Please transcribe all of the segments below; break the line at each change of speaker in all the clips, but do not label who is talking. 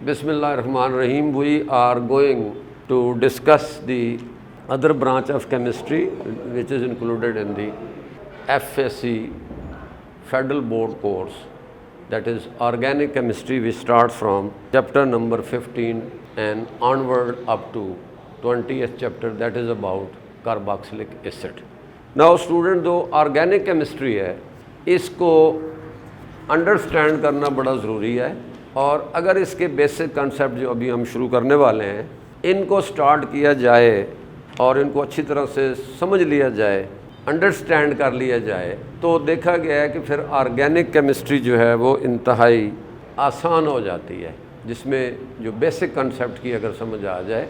Bismillah ar-Rahman ar-Rahim. We are going to discuss the other branch of chemistry which is included in the FSC Federal Board course, that is organic chemistry, which starts from chapter number 15 and onward up to 20th chapter, that is about carboxylic acid. Now student, जो organic chemistry है इसको understand करना बड़ा ज़रूरी है, और अगर इसके बेसिक कंसेप्ट जो अभी हम शुरू करने वाले हैं इनको स्टार्ट किया जाए और इनको अच्छी तरह से समझ लिया जाए, अंडरस्टैंड कर लिया जाए, तो देखा गया है कि फिर ऑर्गेनिक केमिस्ट्री जो है वो इंतहाई आसान हो जाती है, जिसमें जो बेसिक कंसेप्ट की अगर समझ आ जाए,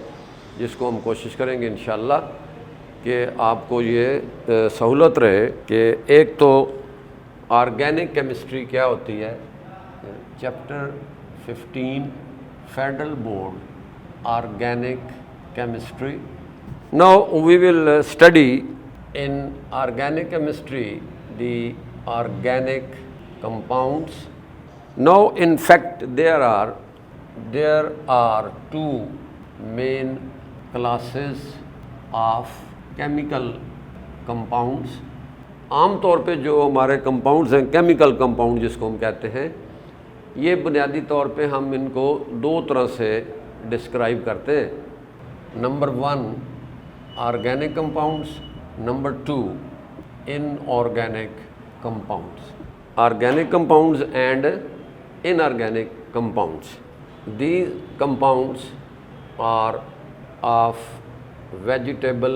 जिसको हम कोशिश करेंगे इंशाल्लाह कि आपको ये सहूलत रहे कि एक तो ऑर्गेनिक केमिस्ट्री क्या होती है, chapter 15 federal board organic chemistry. Now we will study in organic chemistry the organic compounds. Now in fact there are two main classes of chemical compounds. आम तौर पे जो हमारे कंपाउंड्स हैं, केमिकल कंपाउंड जिसको हम कहते हैं, ये बुनियादी तौर पे हम इनको दो तरह से डिस्क्राइब करते हैं. Number 1 organic compounds, Number 2 inorganic compounds. Organic compounds and inorganic compounds. These compounds are of vegetable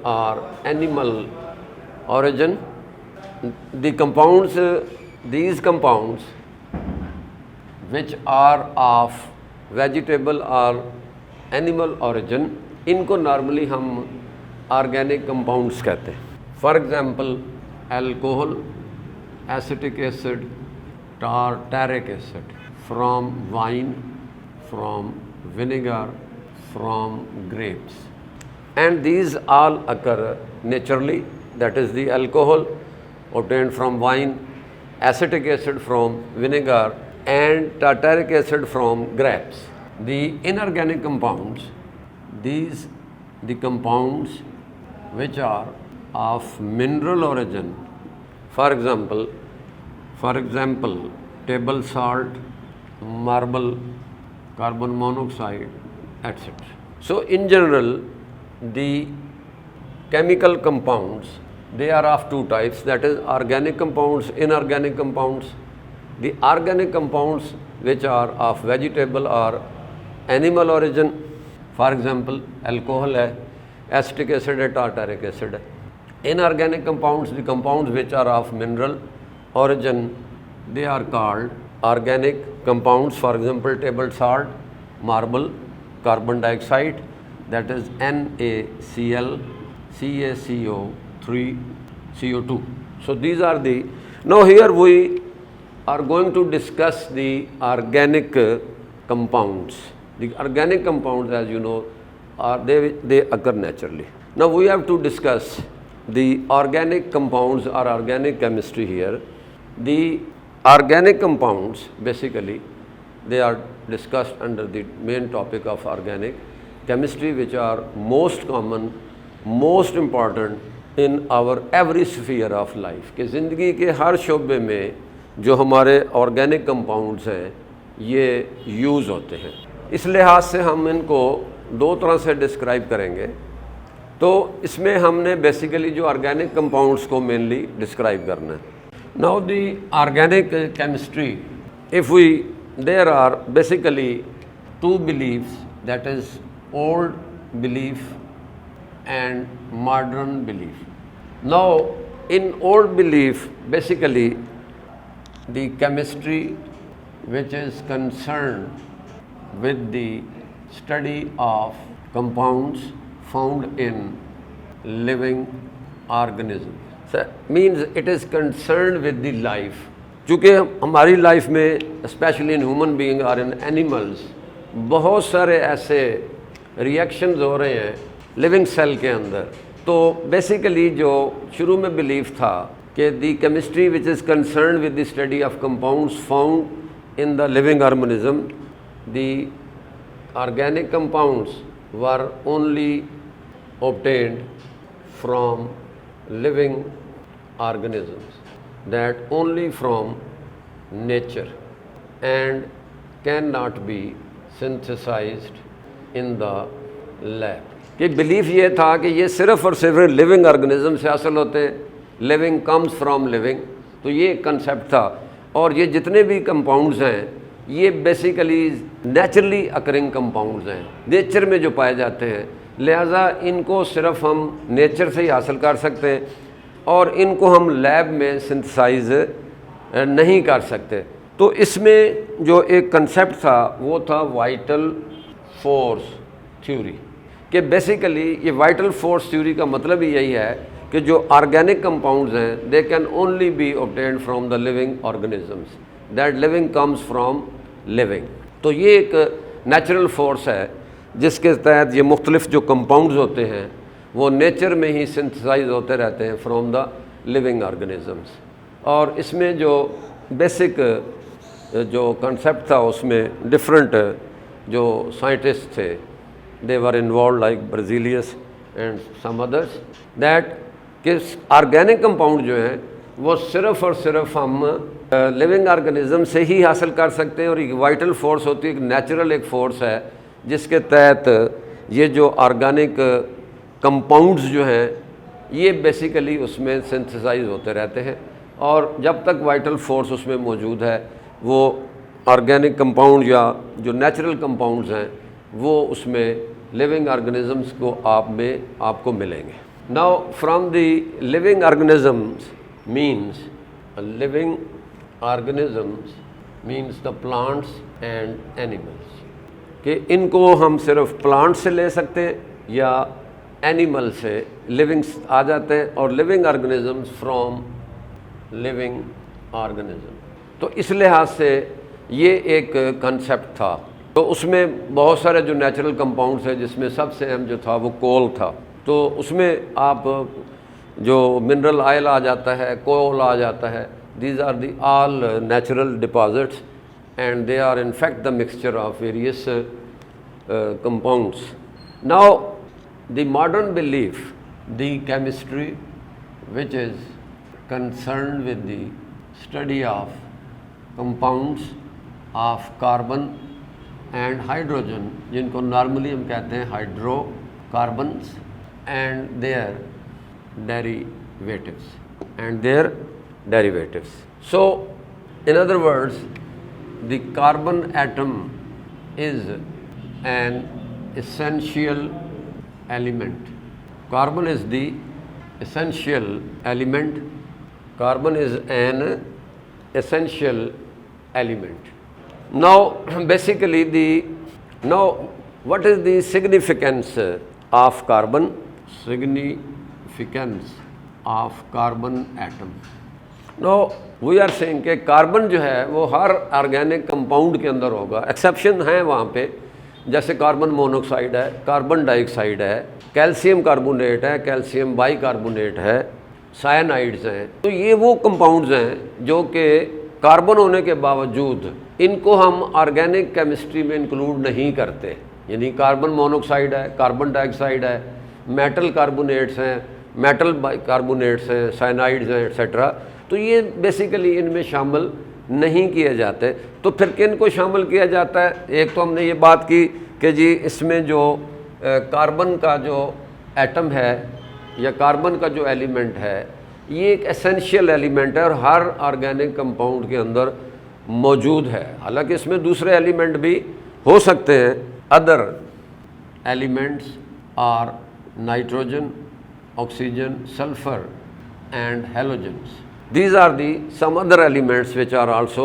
or animal origin. These compounds which are of vegetable or animal origin, इनको नॉर्मली हम ऑर्गेनिक कंपाउंड्स कहते हैं. For example alcohol, acetic acid, tartaric acid, from wine, from vinegar, from grapes, and these all occur naturally. That is the alcohol obtained from wine, acetic acid from vinegar, and tartaric acid from grapes. The inorganic compounds, the compounds which are of mineral origin, for example table salt, marble, carbon monoxide, etc. So in general the chemical compounds, they are of two types, that is organic compounds, inorganic compounds. The organic compounds which are of vegetable or animal origin, for example alcohol है, acetic acid है, tartaric acid है. Inorganic compounds, the compounds which are of mineral origin, they are called organic compounds. For example table salt, marble, carbon dioxide, that is NaCl, CaCO3, CO2. So these are the, now here we are going to discuss the organic compounds. The organic compounds, as you know, they occur naturally. Now we have to discuss the organic compounds or organic chemistry here. The organic compounds, basically they are discussed under the main topic of organic chemistry, which are most common, most important in our every sphere of life. कि ज़िंदगी के हर शोबे में जो हमारे organic compounds हैं ये use होते हैं. इस लिहाज से हम इनको दो तरह से डिस्क्राइब करेंगे. तो इसमें हमने बेसिकली जो ऑर्गेनिक कंपाउंड्स को मेनली डिस्क्राइब करना है. Now the organic chemistry, if we there are basically two believes, that is old belief and modern belief. Now in old belief basically the chemistry which is concern with the study of compounds found in living organisms. So, means it is concerned with the life. चूँकि हमारी life में specially in human being और इन animals बहुत सारे ऐसे reactions हो रहे हैं लिविंग सेल के अंदर. तो बेसिकली जो शुरू में बिलीफ था कि the chemistry which is concern with the study of compounds found in the living organism, the organic compounds were only obtained from living organisms, that only from nature, and cannot be synthesized in the lab. کہ belief یہ تھا کہ یہ صرف اور صرف living organism سے حاصل ہوتے ہیں، لیونگ کمز فرام لیونگ. تو یہ ایک کنسیپٹ تھا. اور یہ جتنے بھی کمپاؤنڈز ہیں یہ بیسیکلی نیچرلی اکرنگ کمپاؤنڈز ہیں، نیچر میں جو پائے جاتے ہیں، لہٰذا ان کو صرف ہم نیچر سے ہی حاصل کر سکتے ہیں اور ان کو ہم لیب میں سنتھسائز نہیں کر سکتے. تو اس میں جو ایک کنسیپٹ تھا وہ تھا وائٹل فورس تھیوری، کہ بیسیکلی یہ وائٹل فورس تھیوری کا مطلب ہی یہی ہے کہ جو آرگینک کمپاؤنڈز ہیں they can only be obtained from the living organisms, that living comes from living. تو یہ ایک نیچرل فورس ہے جس کے تحت یہ مختلف جو کمپاؤنڈز ہوتے ہیں وہ نیچر میں ہی سنتھسائز ہوتے رہتے ہیں فرام دا لیونگ آرگنزمس. اور اس میں جو بیسک جو کنسیپٹ تھا اس میں ڈفرینٹ جو سائنٹسٹ تھے they were involved like Berzelius and some others, that کہ آرگینک کمپاؤنڈ جو ہیں وہ صرف اور صرف ہم لیونگ آرگنزم سے ہی حاصل کر سکتے ہیں. اور ایک وائٹل فورس ہوتی ہے، ایک نیچرل ایک فورس ہے جس کے تحت یہ جو آرگینک کمپاؤنڈز جو ہیں یہ بیسیکلی اس میں سنتھسائز ہوتے رہتے ہیں. اور جب تک وائٹل فورس اس میں موجود ہے وہ آرگینک کمپاؤنڈ یا جو نیچرل کمپاؤنڈز ہیں وہ اس میں لیونگ آرگنزمس کو آپ کو ملیں گے. Now from the living organisms means living organisms means the plants and animals, کہ ان کو ہم صرف پلانٹ سے لے سکتے ہیں یا اینیمل سے لیونگ آ جاتے ہیں، اور living organisms from living organism. تو اس لحاظ سے یہ ایک کنسیپٹ تھا. تو اس میں بہت سارے جو نیچرل کمپاؤنڈس ہیں جس میں سب سے اہم جو تھا وہ کول تھا. تو اس میں آپ جو منرل آئل آ جاتا ہے، کول آ جاتا ہے، these are the all natural deposits and they are in fact the mixture of various compounds. Now the modern belief, the chemistry which is concerned with the study of compounds of carbon and hydrogen, جن کو normally ہم کہتے ہیں hydro carbons and their derivatives. So in other words, the carbon atom is an essential element. Carbon is the essential element. Carbon is an essential element. Now basically now what is the significance of carbon? Significance of carbon atom. Now we are saying کہ carbon جو ہے وہ ہر organic compound کے اندر ہوگا. Exception ہیں وہاں پہ، جیسے کاربن مونوکسائڈ ہے، کاربن ڈائی آکسائڈ ہے، کیلشیم کاربونیٹ ہے، کیلشیم بائی کاربونیٹ ہے، سائنائڈز ہیں. تو یہ وہ کمپاؤنڈز ہیں جو کہ کاربن ہونے کے باوجود ان کو ہم آرگینک کیمسٹری میں انکلوڈ نہیں کرتے. یعنی کاربن مونوکسائڈ ہے، کاربن ڈائی آکسائڈ ہے، میٹل کاربونیٹس ہیں، میٹل بائی کاربونیٹس ہیں، سائنائڈز ہیں ایٹسیٹرا. تو یہ بیسیکلی ان میں شامل نہیں کیے جاتے. تو پھر کن کو شامل کیا جاتا ہے؟ ایک تو ہم نے یہ بات کی کہ جی اس میں جو کاربن کا جو ایٹم ہے یا کاربن کا جو ایلیمنٹ ہے یہ ایک اسینشیل ایلیمنٹ ہے اور ہر آرگینک کمپاؤنڈ کے اندر موجود ہے. حالانکہ اس میں دوسرے ایلیمنٹ بھی ہو سکتے ہیں. Other elements are nitrogen, oxygen, sulphur and halogens. These are the some other elements which are also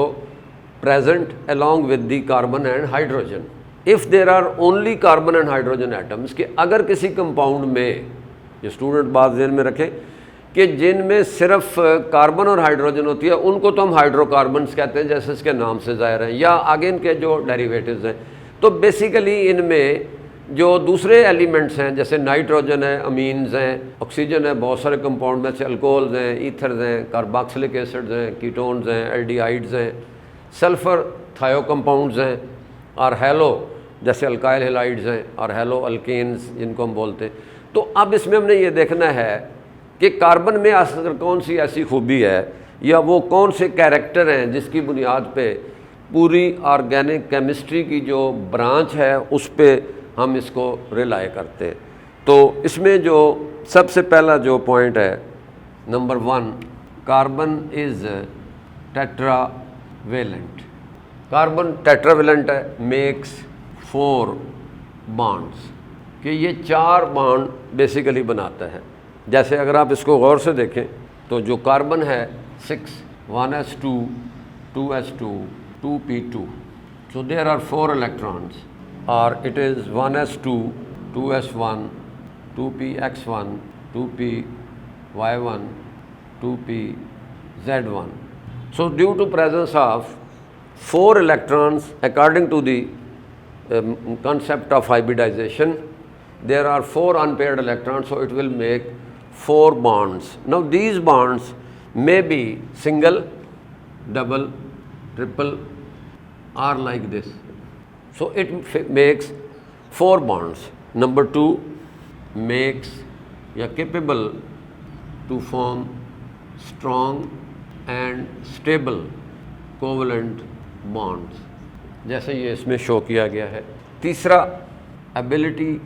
present along with the carbon and hydrogen. If there are only carbon and hydrogen atoms, کہ اگر کسی compound میں، یہ student بات ذہن میں رکھیں کہ جن میں صرف کاربن اور ہائیڈروجن ہوتی ہے ان کو تو ہم ہائیڈرو کاربنس کہتے ہیں جیسے اس کے نام سے ظاہر ہیں، یا آگے ان کے جو ڈیریویٹیوز ہیں. تو بیسیکلی ان میں جو دوسرے ایلیمنٹس ہیں جیسے نائٹروجن ہے، امینز ہیں، آکسیجن ہے، بہت سارے کمپاؤنڈ میں سے الکوہلز ہیں، ایتھرز ہیں، کارباکسلک ایسڈز ہیں، کیٹونز ہیں، الڈیہائڈز ہیں، سلفر تھائیو کمپاؤنڈز ہیں، اور ہیلو جیسے الکائل ہیلائڈز ہیں، اور ہیلو الکینز جن کو ہم بولتے ہیں. تو اب اس میں ہم نے یہ دیکھنا ہے کہ کاربن میں اصل کون سی ایسی خوبی ہے یا وہ کون سے کیریکٹر ہیں جس کی بنیاد پہ پوری آرگینک کیمسٹری کی جو برانچ ہے اس پہ ہم اس کو ریلائی کرتے ہیں. تو اس میں جو سب سے پہلا جو پوائنٹ ہے number 1، carbon is tetravalent. Carbon tetravalent ہے، میکس 4 بانڈس، کہ یہ 4 بانڈ بیسیکلی بناتا ہے. جیسے اگر آپ اس کو غور سے دیکھیں تو جو کاربن ہے 6 1s2 2s2 2p2. So there are 4 electrons, or it is 1s2 2s1 2px1 2py1 2pz1. So due to presence of 4 electrons according to the concept of hybridization, there are 4 unpaired electrons, so it will make 4 bonds. Now these bonds may be single, double, triple, or like this. So it makes 4 bonds. Number 2 makes capable to form strong and stable covalent bonds, جیسے یہ اس میں شو کیا گیا ہے. تیسرا، ability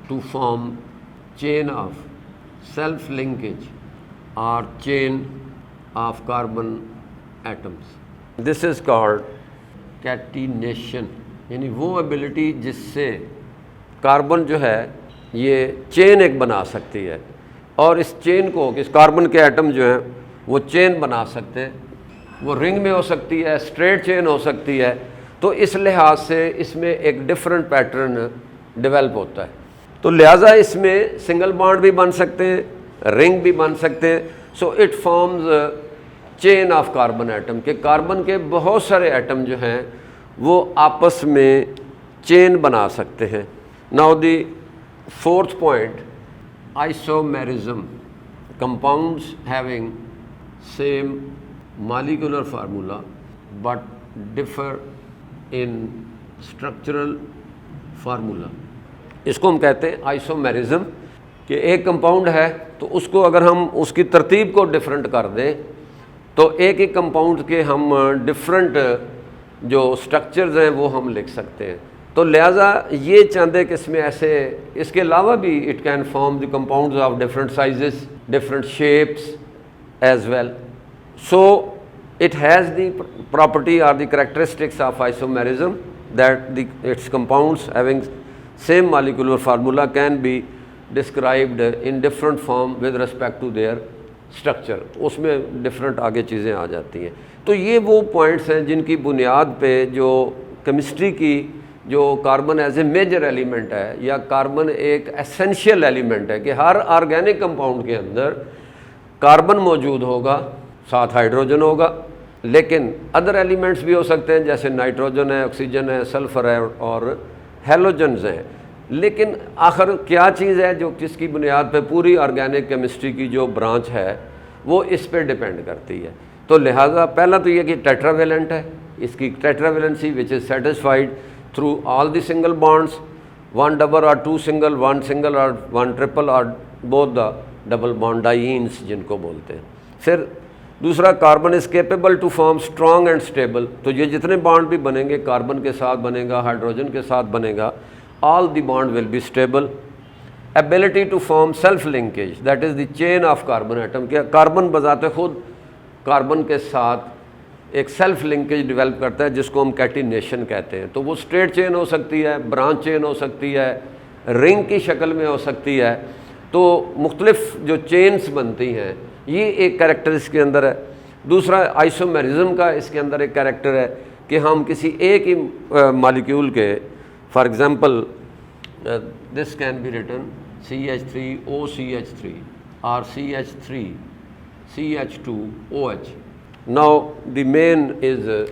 to form chain of self linkage or chain of carbon atoms. This is called catenation. یعنی وہ ability جس سے کاربن جو ہے یہ چین ایک بنا سکتی ہے، اور اس چین کو اس کاربن کے ایٹم جو ہیں وہ چین بنا سکتے ہیں. وہ رنگ میں ہو سکتی ہے، اسٹریٹ چین ہو سکتی ہے. تو اس لحاظ سے اس میں ایک ڈفرینٹ پیٹرن ڈیولپ ہوتا ہے. تو لہٰذا اس میں سنگل بانڈ بھی بن سکتے ہیں، رنگ بھی بن سکتے ہیں. So it forms chain of carbon atom, کہ کاربن کے بہت سارے ایٹم جو ہیں وہ آپس میں چین بنا سکتے ہیں. Now the 4th point، isomerism. compounds having same molecular formula but differ in structural formula. اس کو ہم کہتے ہیں آئسومیرزم، کہ ایک کمپاؤنڈ ہے تو اس کو اگر ہم اس کی ترتیب کو ڈفرینٹ کر دیں تو ایک ایک کمپاؤنڈ کے ہم ڈفرینٹ جو سٹرکچرز ہیں وہ ہم لکھ سکتے ہیں. تو لہٰذا یہ چند ایک اس میں ایسے، اس کے علاوہ بھی it can form the compounds of different sizes, different shapes as well. So it has the property or the characteristics of isomerism that its compounds having same molecular formula can be described in different form with respect to their structure. اس میں different آگے چیزیں آ جاتی ہیں. تو یہ وہ points ہیں جن کی بنیاد پہ جو کیمسٹری کی جو carbon as a major element ہے یا کاربن ایک ایسینشیل ایلیمنٹ ہے، کہ ہر آرگینک کمپاؤنڈ کے اندر کاربن موجود ہوگا، ساتھ ہائیڈروجن ہوگا، لیکن ادر ایلیمنٹس بھی ہو سکتے ہیں جیسے نائٹروجن ہے، آکسیجن ہے، سلفر ہے اور ہیلوجنز ہیں. لیکن آخر کیا چیز ہے جو جس کی بنیاد پہ پوری آرگینک کیمسٹری کی جو برانچ ہے وہ اس پہ ڈیپینڈ کرتی ہے. تو لہٰذا پہلا تو یہ کہ ٹیٹرا ویلنٹ ہے، اس کی tetravalency which is satisfied through all the single bonds, 1 double اور 2 single، 1 single اور 1 triple اور both the double bond dienes جن کو بولتے ہیں. پھر دوسرا، carbon is capable to form strong and stable. تو یہ جتنے بانڈ بھی بنیں گے، کاربن کے ساتھ بنے گا، ہائیڈروجن کے ساتھ بنے گا، all the bond will be stable. Ability to form self linkage, that is the chain of carbon atom, کہ کاربن بذات خود کاربن کے ساتھ ایک سیلف لنکیج ڈیولپ کرتا ہے جس کو ہم کیٹینیشن کہتے ہیں. تو وہ اسٹریٹ چین ہو سکتی ہے، برانچ چین ہو سکتی ہے، رنگ کی شکل میں ہو سکتی ہے. تو مختلف جو چینز بنتی ہیں یہ ایک کریکٹر اس کے اندر ہے. دوسرا، آئسومیرزم کا اس کے اندر ایک کریکٹر ہے کہ ہم کسی ایک ہی مالیکیول کے، for example this can be written CH3OCH3 اور CH3CH2OH. Now the main is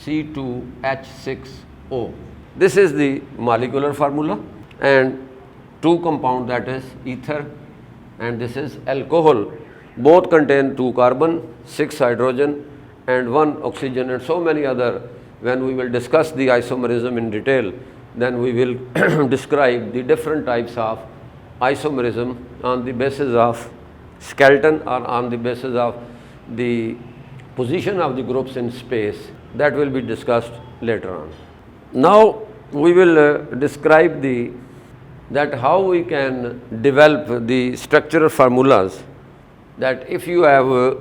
C2H6O. This is the molecular formula, and 2 compound, that is ether and this is alcohol, both contain 2 carbon, 6 hydrogen and 1 oxygen and so many other when we will discuss the isomerism in detail, then we will describe the different types of isomerism on the basis of skeleton or on the basis of the position of the groups in space. That will be discussed later on. Now we will describe that how we can develop the structural formulas, that if you have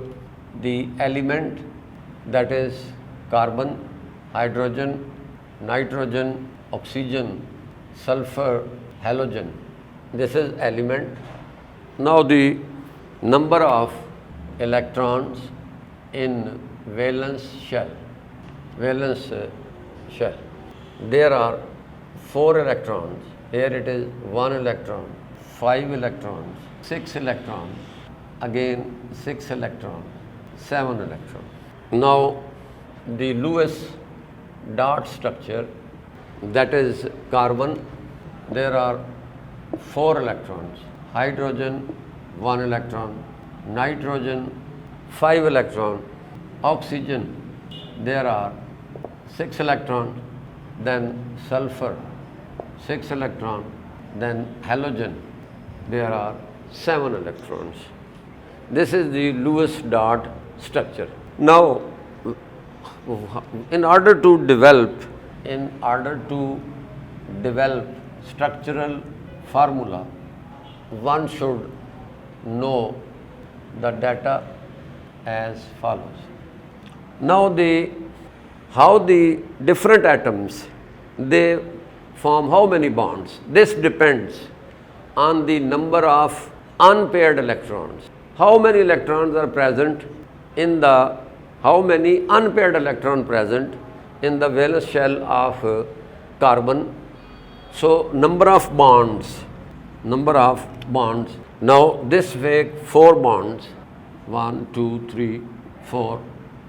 the element that is carbon, hydrogen, nitrogen, oxygen, sulfur, halogen, this is element. Now the number of electrons in valence shell, there are 4 electrons. Here it is 1 electron, 5 electrons, 6 electrons, again 6 electrons, 7 electrons. Now the Lewis dot structure, that is carbon, there are 4 electrons, hydrogen 1 electron, nitrogen 5 electrons, oxygen there are 6 electrons, then sulfur 6 electrons, then halogen there are 7 electrons. This is the Lewis dot structure. Now in order to develop structural formula, one should know the data as follows. Now how the different atoms, they form how many bonds? This depends on the number of unpaired electrons. How many electrons are present in how many unpaired electrons present in the valence shell of carbon. So number of bonds. Now this make 4 bonds, 1, 2, 3, 4.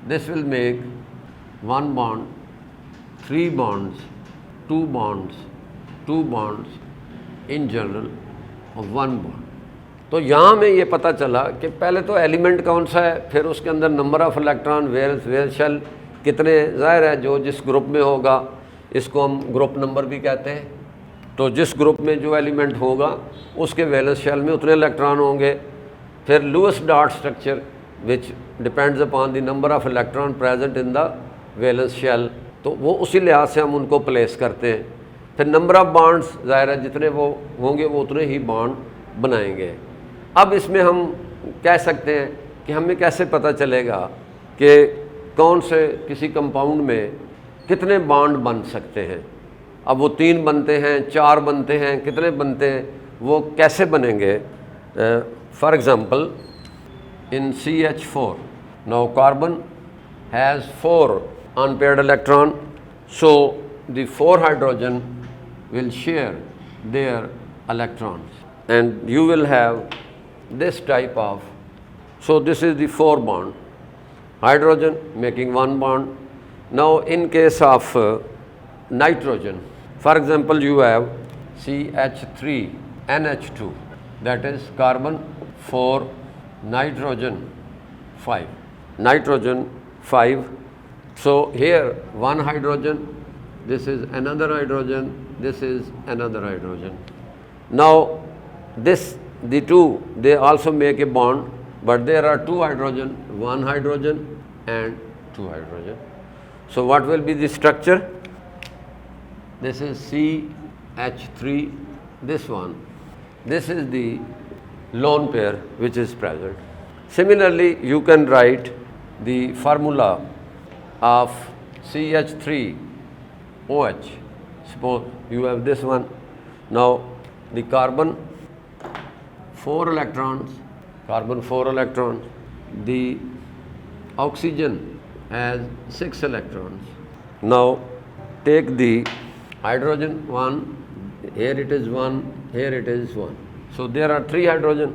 This will make 1 bond, 3 bonds, 2 bonds, 2 bonds, in general of 1 bond. تو یہاں میں یہ پتہ چلا کہ پہلے تو element کون سا ہے، پھر اس کے اندر number of electron valence shell کتنے، ظاہر ہے جو جس گروپ میں ہوگا اس کو ہم گروپ نمبر بھی کہتے ہیں. تو جس گروپ میں جو ایلیمنٹ ہوگا اس کے ویلنس شیل میں اتنے الیکٹران ہوں گے. پھر Lewis dot structure which depends upon the number of electron present in the valence shell, تو وہ اسی لحاظ سے ہم ان کو پلیس کرتے ہیں. پھر نمبر آف بانڈس، ظاہر ہے جتنے وہ ہوں گے وہ اتنے ہی بانڈ بنائیں گے. اب اس میں ہم کہہ سکتے ہیں کہ ہمیں کیسے پتہ چلے گا کہ کون سے کسی کمپاؤنڈ میں کتنے بانڈ بن سکتے ہیں. اب وہ 3 بنتے ہیں، 4 بنتے ہیں، کتنے بنتے ہیں، وہ کیسے بنیں گے. For example in CH4, now carbon has 4 unpaired electron, so the 4 hydrogen will share their electrons and you will have this type of, so this is the 4 bond, hydrogen making 1 bond. Now in case of nitrogen, for example you have CH3 NH2, that is carbon 4 nitrogen 5. So here 1 hydrogen, this is another hydrogen, this is another hydrogen. Now the 2 they also make a bond, but there are 2 hydrogen, 1 hydrogen and 2 hydrogen. So what will be the structure? This is CH3, this one, this is the lone pair which is present. Similarly you can write the formula of CH3OH. Suppose you have this one. Now the carbon 4 electrons, the oxygen has 6 electrons. Now take the hydrogen 1, here it is 1, here it is 1. So there are 3 hydrogen.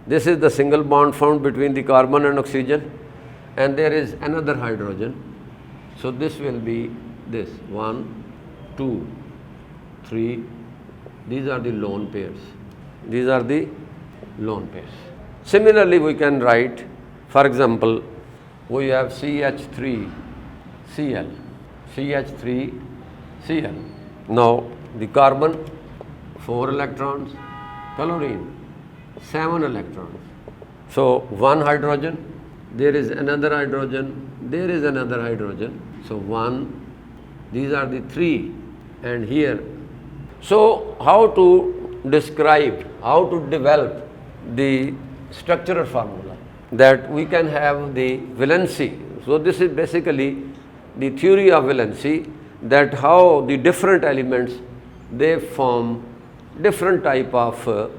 This is the single bond found between the carbon and oxygen, and there is another hydrogen. So this will be this 1, 2, 3. These are the lone pairs. Similarly we can write, for example, we have CH3Cl. CH3Cl. Now the carbon 4 electrons, chlorine 7 electrons. So one hydrogen, there is another hydrogen, there is another hydrogen. So one, these are the three, and here. So how to describe, how to develop the structural formula that we can have the valency. So this is basically the theory of valency, that how the different elements, they form different type of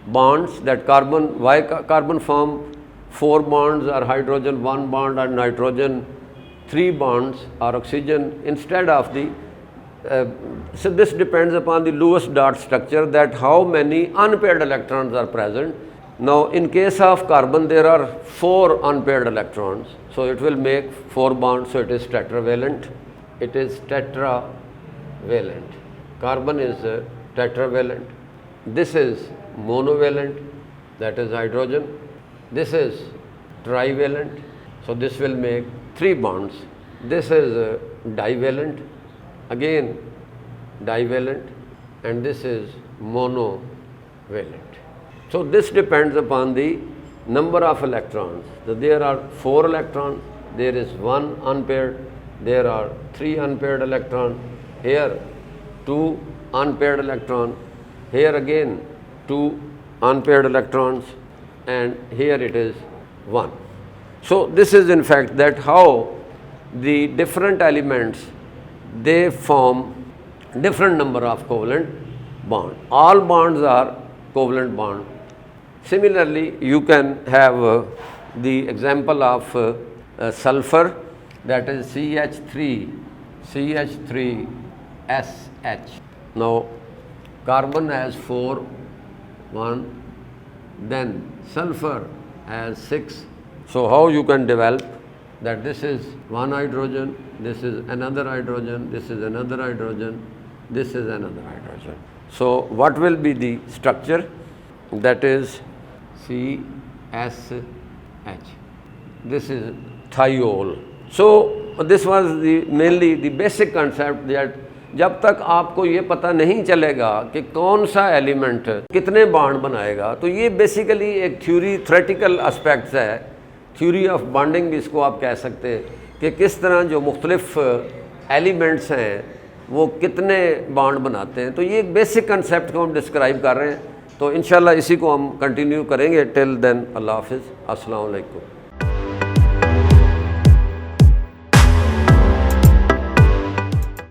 bonds, that carbon, why carbon form 4 bonds, or hydrogen 1 bond, or nitrogen 3 bonds, or oxygen instead of the so this depends upon the Lewis dot structure, that how many unpaired electrons are present. Now in case of carbon there are 4 unpaired electrons, so it will make 4 bonds, so it is tetravalent. It is tetravalent. Carbon is tetravalent. This is monovalent, that is hydrogen. This is trivalent, so this will make 3 bonds. This is divalent, again divalent, and this is monovalent. So this depends upon the number of electrons. So there are 4 electrons, there is 1 unpaired, there are 3 unpaired electrons, here 2 unpaired electrons, here again 2 unpaired electrons, and here it is 1. So this is in fact that how the different elements, they form different number of covalent bonds. All bonds are covalent bonds. Similarly, you can have the example of sulfur, that is CH3SH. Now carbon has 4, 1, then sulfur has 6. So how you can develop that this is 1 hydrogen, this is another hydrogen, this is another hydrogen, this is another hydrogen. So what will be the structure? That is CSH. This is thiol. So this was mainly the basic concept, that जब तक आपको ये पता नहीं चलेगा कि कौन सा एलिमेंट कितने बॉन्ड बनाएगा, तो ये बेसिकली एक थ्योरी, थ्योरेटिकल एस्पेक्ट्स है, थ्योरी ऑफ बॉन्डिंग भी इसको आप कह सकते हैं, कि किस तरह जो मुख्तलिफ एलिमेंट्स हैं वो कितने बॉन्ड बनाते हैं. तो ये एक बेसिक कंसेप्ट को हम डिस्क्राइब कर रहे हैं. तो इंशाल्लाह इसी को हम कंटिन्यू करेंगे. टिल देन अल्लाह हाफिज़, अस्सलाम वालेकुम.